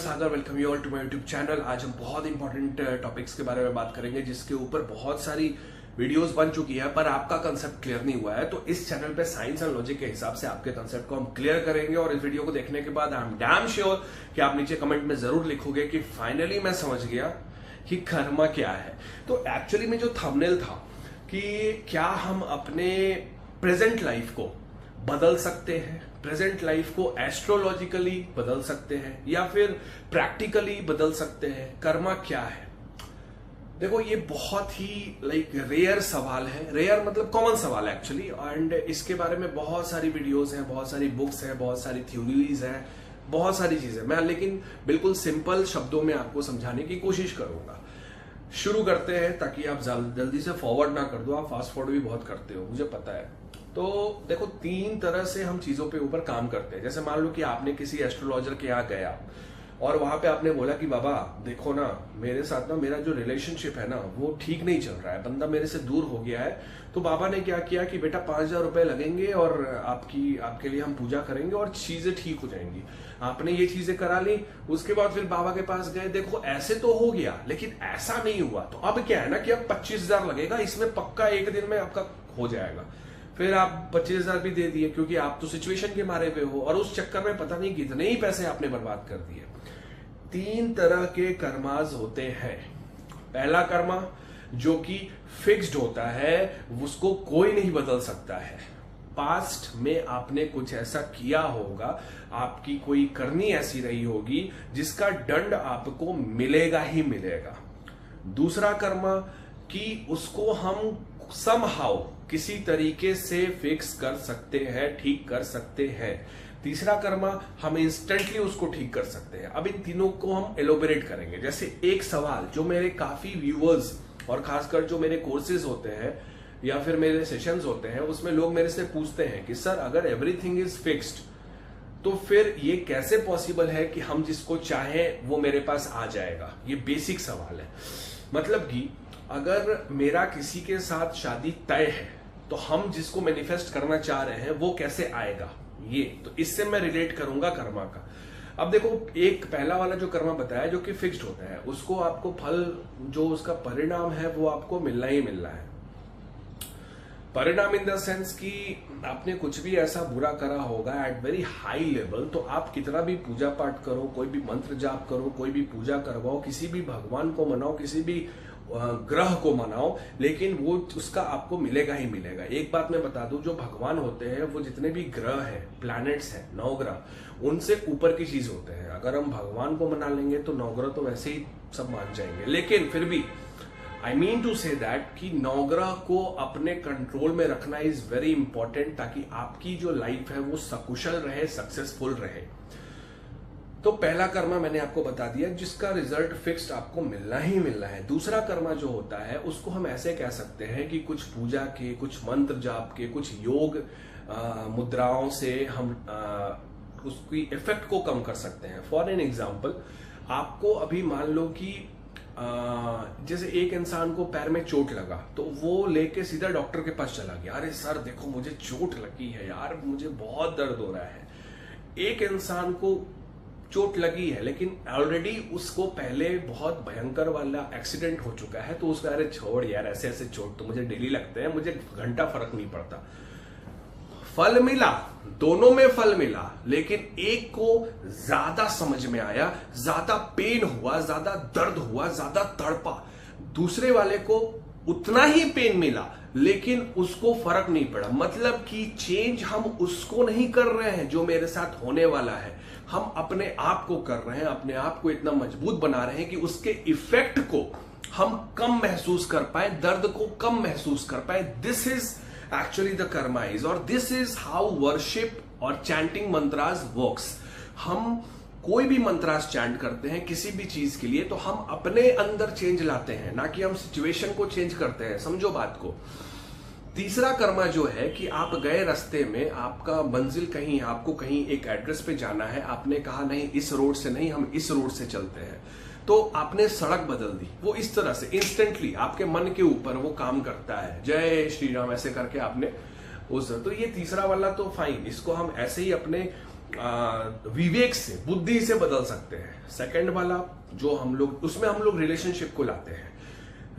Sagar, welcome you all to my YouTube channel. आज हम बहुत इंपॉर्टेंट टॉपिक्स के बारे में बात करेंगे जिसके ऊपर बहुत सारी वीडियोस बन चुकी है, पर आपका कंसेप्ट क्लियर नहीं हुआ है। तो इस चैनल पे साइंस एंड लॉजिक के हिसाब से आपके कंसेप्ट को हम क्लियर करेंगे और इस वीडियो को देखने के बाद आई एम डैम श्योर कि आप नीचे कमेंट में जरूर लिखोगे कि फाइनली मैं समझ गया कि कर्मा क्या है। तो एक्चुअली में जो थंबनेल था कि क्या हम अपने प्रेजेंट लाइफ को बदल सकते हैं, प्रेजेंट लाइफ को एस्ट्रोलॉजिकली बदल सकते हैं या फिर प्रैक्टिकली बदल सकते हैं, कर्मा क्या है। देखो ये बहुत ही रेयर सवाल है, रेयर मतलब कॉमन सवाल है एक्चुअली, एंड इसके बारे में बहुत सारी वीडियोस हैं, बहुत सारी बुक्स हैं, बहुत सारी थ्योरीज हैं, बहुत सारी चीजें। मैं लेकिन बिल्कुल सिंपल शब्दों में आपको समझाने की कोशिश करूंगा। शुरू करते हैं ताकि आप जल्दी से फॉरवर्ड ना कर दो। आप फास्ट फॉरवर्ड भी बहुत करते हो, मुझे पता है। तो देखो तीन तरह से हम चीजों पे ऊपर काम करते हैं। जैसे मान लो कि आपने किसी एस्ट्रोलॉजर के यहाँ गया और वहां पे आपने बोला कि बाबा देखो ना, मेरे साथ ना मेरा जो रिलेशनशिप है ना वो ठीक नहीं चल रहा है, बंदा मेरे से दूर हो गया है। तो बाबा ने क्या किया कि बेटा 5,000 रुपए लगेंगे और आपके लिए हम पूजा करेंगे और चीजें ठीक हो जाएंगी। आपने ये चीजें करा ली, उसके बाद फिर बाबा के पास गए, देखो ऐसे तो हो गया लेकिन ऐसा नहीं हुआ। तो अब क्या है ना कि अब 25,000 लगेगा, इसमें पक्का एक दिन में आपका हो जाएगा। फिर आप 25,000 भी दे दिए क्योंकि आप तो सिचुएशन के मारे पे हो और उस चक्कर में पता नहीं कितने ही पैसे आपने बर्बाद कर दिए। तीन तरह के कर्माज होते हैं। पहला कर्मा जो कि फिक्स्ड होता है, उसको कोई नहीं बदल सकता है। पास्ट में आपने कुछ ऐसा किया होगा, आपकी कोई करनी ऐसी रही होगी जिसका दंड आपको मिलेगा ही मिलेगा। दूसरा कर्मा कि उसको हम समहाउ किसी तरीके से फिक्स कर सकते हैं, ठीक कर सकते हैं। तीसरा कर्मा हम इंस्टेंटली उसको ठीक कर सकते हैं। अब इन तीनों को हम एलोबरेट करेंगे। जैसे एक सवाल जो मेरे काफी व्यूअर्स और खासकर जो मेरे कोर्सेज होते हैं या फिर मेरे सेशंस होते हैं, उसमें लोग मेरे से पूछते हैं कि सर अगर एवरीथिंग इज फिक्स्ड तो फिर ये कैसे पॉसिबल है कि हम जिसको चाहें वो मेरे पास आ जाएगा। ये बेसिक सवाल है। मतलब कि अगर मेरा किसी के साथ शादी तय है तो हम जिसको मैनिफेस्ट करना चाह रहे हैं वो कैसे आएगा, ये तो इससे मैं रिलेट करूंगा कर्मा का। अब देखो एक पहला वाला जो कर्मा बताया जो कि फिक्स्ड होता है, उसको आपको फल जो उसका परिणाम है वो आपको मिलना ही मिलना है। परिणाम इन द सेंस कि आपने कुछ भी ऐसा बुरा करा होगा एट वेरी हाई लेवल, तो आप कितना भी पूजा पाठ करो, कोई भी मंत्र जाप करो, कोई भी पूजा करवाओ, किसी भी भगवान को मनाओ, किसी भी ग्रह को मनाओ, लेकिन वो उसका आपको मिलेगा ही मिलेगा। एक बात मैं बता दूं, जो भगवान होते हैं वो जितने भी ग्रह हैं, प्लैनेट्स हैं, नवग्रह, उनसे ऊपर की चीज होते हैं। अगर हम भगवान को मना लेंगे तो नवग्रह तो वैसे ही सब मान जाएंगे, लेकिन फिर भी I mean to say that कि नवग्रह को अपने कंट्रोल में रखना इज वेरी इंपॉर्टेंट, ताकि आपकी जो लाइफ है वो सकुशल रहे, सक्सेसफुल रहे। तो पहला कर्मा मैंने आपको बता दिया जिसका रिजल्ट फिक्स्ड आपको मिलना ही मिलना है। दूसरा कर्मा जो होता है उसको हम ऐसे कह सकते हैं कि कुछ पूजा के, कुछ मंत्र जाप के, कुछ योग मुद्राओं से हम उसकी इफेक्ट को कम कर सकते हैं। फॉर एन एग्जाम्पल, आपको अभी मान लो कि जैसे एक इंसान को पैर में चोट लगा तो वो लेके सीधा डॉक्टर के पास चला गया, अरे सर देखो मुझे चोट लगी है यार, मुझे बहुत दर्द हो रहा है। एक इंसान को चोट लगी है लेकिन ऑलरेडी उसको पहले बहुत भयंकर वाला एक्सीडेंट हो चुका है, तो उसका अरे छोड़ यार, ऐसे ऐसे चोट तो मुझे डेली लगते हैं, मुझे घंटा फर्क नहीं पड़ता। फल मिला, दोनों में फल मिला, लेकिन एक को ज्यादा समझ में आया, ज्यादा पेन हुआ, ज्यादा दर्द हुआ, ज्यादा तड़पा। दूसरे वाले को उतना ही पेन मिला लेकिन उसको फर्क नहीं पड़ा। मतलब कि चेंज हम उसको नहीं कर रहे हैं जो मेरे साथ होने वाला है, हम अपने आप को कर रहे हैं, अपने आप को इतना मजबूत बना रहे हैं कि उसके इफेक्ट को हम कम महसूस कर पाए, दर्द को कम महसूस कर पाए। दिस इज एक्चुअली द कर्माइज और दिस इज हाउ वर्शिप और चैंटिंग मंत्रास वर्क्स। हम कोई भी मंत्रास चैंट करते हैं किसी भी चीज के लिए तो हम अपने अंदर चेंज लाते हैं, ना कि हम सिचुएशन को चेंज करते हैं। समझो बात को। तीसरा कर्मा जो है कि आप गए रास्ते में, आपका मंजिल कहीं, आपको कहीं एक एड्रेस पे जाना है, आपने कहा नहीं इस रोड से नहीं, हम इस रोड से चलते हैं, तो आपने सड़क बदल दी। वो इस तरह से इंस्टेंटली आपके मन के ऊपर वो काम करता है, जय श्री राम ऐसे करके आपने उस। तो ये तीसरा वाला तो फाइन, इसको हम ऐसे ही अपने विवेक से, बुद्धि से बदल सकते हैं। सेकंड वाला जो हम लोग, उसमें हम लोग रिलेशनशिप को लाते हैं।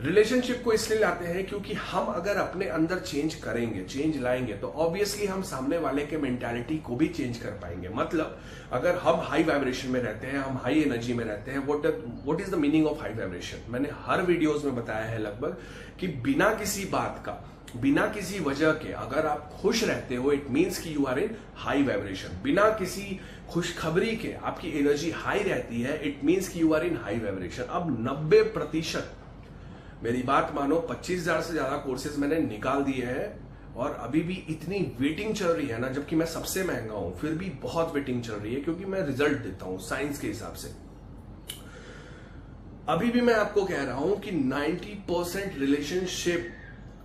रिलेशनशिप को इसलिए लाते हैं क्योंकि हम अगर अपने अंदर चेंज करेंगे, चेंज लाएंगे, तो ऑब्वियसली हम सामने वाले के मेंटालिटी को भी चेंज कर पाएंगे। मतलब अगर हम हाई वाइब्रेशन में रहते हैं, हम हाई एनर्जी में रहते हैं, what is the meaning of high vibration? मैंने हर वीडियोस में बताया है लगभग कि बिना किसी बात का, बिना किसी वजह के अगर आप खुश रहते हो, इट मीन्स कि you are in high vibration. बिना किसी खुशखबरी के आपकी एनर्जी हाई रहती है, इट मीन्स कि you are in high vibration. अब 90%, मेरी बात मानो, 25,000 से ज्यादा कोर्सेज मैंने निकाल दिए हैं और अभी भी इतनी वेटिंग चल रही है ना, जबकि मैं सबसे महंगा हूं, फिर भी बहुत वेटिंग चल रही है क्योंकि मैं रिजल्ट देता हूं साइंस के हिसाब से। अभी भी मैं आपको कह रहा हूं कि 90% रिलेशनशिप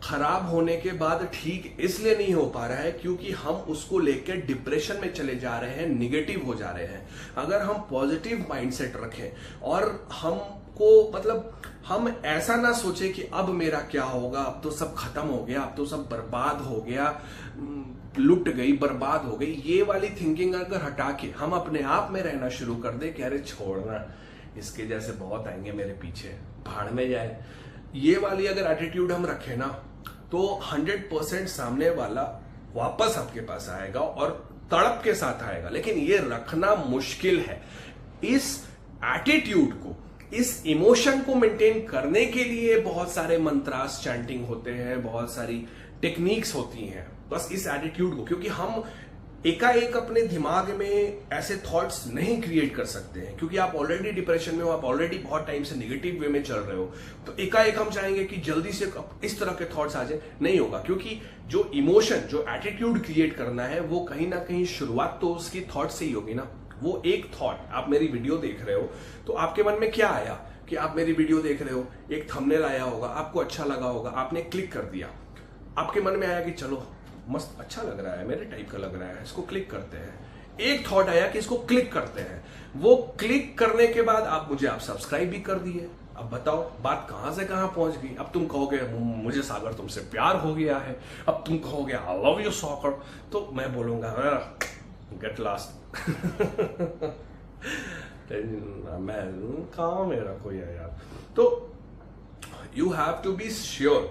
खराब होने के बाद ठीक इसलिए नहीं हो पा रहा है क्योंकि हम उसको लेकर डिप्रेशन में चले जा रहे हैं, निगेटिव हो जा रहे हैं। अगर हम पॉजिटिव माइंडसेट रखें और हमको, मतलब हम ऐसा ना सोचे कि अब मेरा क्या होगा, अब तो सब खत्म हो गया, अब तो सब बर्बाद हो गया, लुट गई, बर्बाद हो गई, ये वाली थिंकिंग अगर हटा के हम अपने आप में रहना शुरू कर दे कि अरे छोड़ना, इसके जैसे बहुत आएंगे मेरे पीछे, भाड़ में जाए, ये वाली अगर एटीट्यूड हम रखें ना, तो 100% सामने वाला वापस आपके पास आएगा और तड़प के साथ आएगा। लेकिन ये रखना मुश्किल है। इस एटीट्यूड को, इस इमोशन को मेंटेन करने के लिए बहुत सारे मंत्रास, चैंटिंग होते हैं, बहुत सारी टेक्निक्स होती हैं, बस इस एटीट्यूड को, क्योंकि हम एकाएक अपने दिमाग में ऐसे थॉट्स नहीं क्रिएट कर सकते हैं क्योंकि आप ऑलरेडी डिप्रेशन में हो, आप ऑलरेडी बहुत टाइम से नेगेटिव वे में चल रहे हो। तो एकाएक हम चाहेंगे कि जल्दी से इस तरह के थॉट्स आ जाए, नहीं होगा। क्योंकि जो इमोशन, जो एटीट्यूड क्रिएट करना है, वो कहीं ना कहीं शुरुआत तो उसकी थॉट से ही होगी ना। वो एक थॉट, आप मेरी वीडियो देख रहे हो तो आपके मन में क्या आया कि आप मेरी वीडियो देख रहे हो, एक थंबनेल आया होगा, आपको अच्छा लगा होगा, आपने क्लिक कर दिया, आपके मन में आया कि चलो मस्त, अच्छा लग रहा है, मेरे टाइप का लग रहा है, इसको क्लिक करते हैं। एक थॉट आया कि इसको क्लिक करते हैं। वो क्लिक करने के बाद आप सब्सक्राइब भी कर दिए। अब बताओ बात कहां से कहां पहुंच गई। अब तुम कहोगे मुझे सागर तुमसे प्यार हो गया है, अब तुम कहोगे आई लव यू सागर, तो मैं बोलूंगा गेट लास्ट मैं कहां मेरा कोई है यार। तो you have to be sure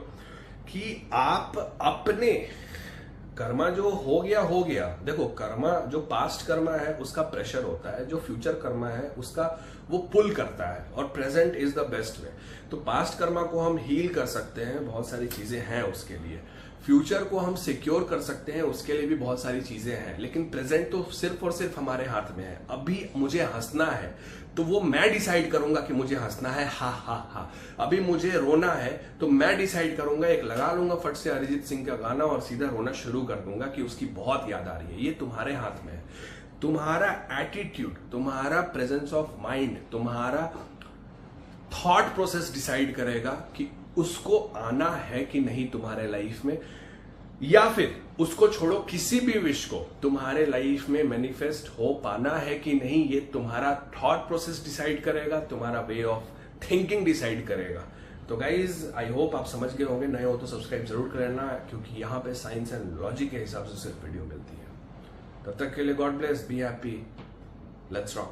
कि आप अपने कर्मा, जो हो गया। देखो, कर्मा, जो पास्ट कर्मा है उसका प्रेशर होता है, जो फ्यूचर कर्मा है उसका वो पुल करता है, और present is the best way. तो पास्ट कर्मा को हम हील कर सकते हैं, बहुत सारी चीजें हैं उसके लिए। फ्यूचर को हम सिक्योर कर सकते हैं, उसके लिए भी बहुत सारी चीजें हैं। लेकिन प्रेजेंट तो सिर्फ और सिर्फ हमारे हाथ में है। अभी मुझे हंसना है तो वो मैं डिसाइड करूंगा कि मुझे हंसना है, हा हा हा। अभी मुझे रोना है तो मैं डिसाइड करूंगा, एक लगा लूंगा फट से अरिजीत सिंह का गाना और सीधा रोना शुरू कर दूंगा कि उसकी बहुत याद आ रही है। ये तुम्हारे हाथ में है। तुम्हारा एटीट्यूड, तुम्हारा प्रेजेंस ऑफ माइंड, तुम्हारा थॉट प्रोसेस डिसाइड करेगा कि उसको आना है कि नहीं तुम्हारे लाइफ में, या फिर उसको छोड़ो, किसी भी विश को तुम्हारे लाइफ में मैनिफेस्ट हो पाना है कि नहीं, ये तुम्हारा थॉट प्रोसेस डिसाइड करेगा, तुम्हारा वे ऑफ थिंकिंग डिसाइड करेगा। तो गाइज, आई होप आप समझ गए होंगे। नए हो तो सब्सक्राइब जरूर कर लेना, क्योंकि यहाँ पे साइंस एंड लॉजिक के हिसाब से सिर्फ वीडियो मिलती है। तब तक के लिए God bless, be happy, let's rock.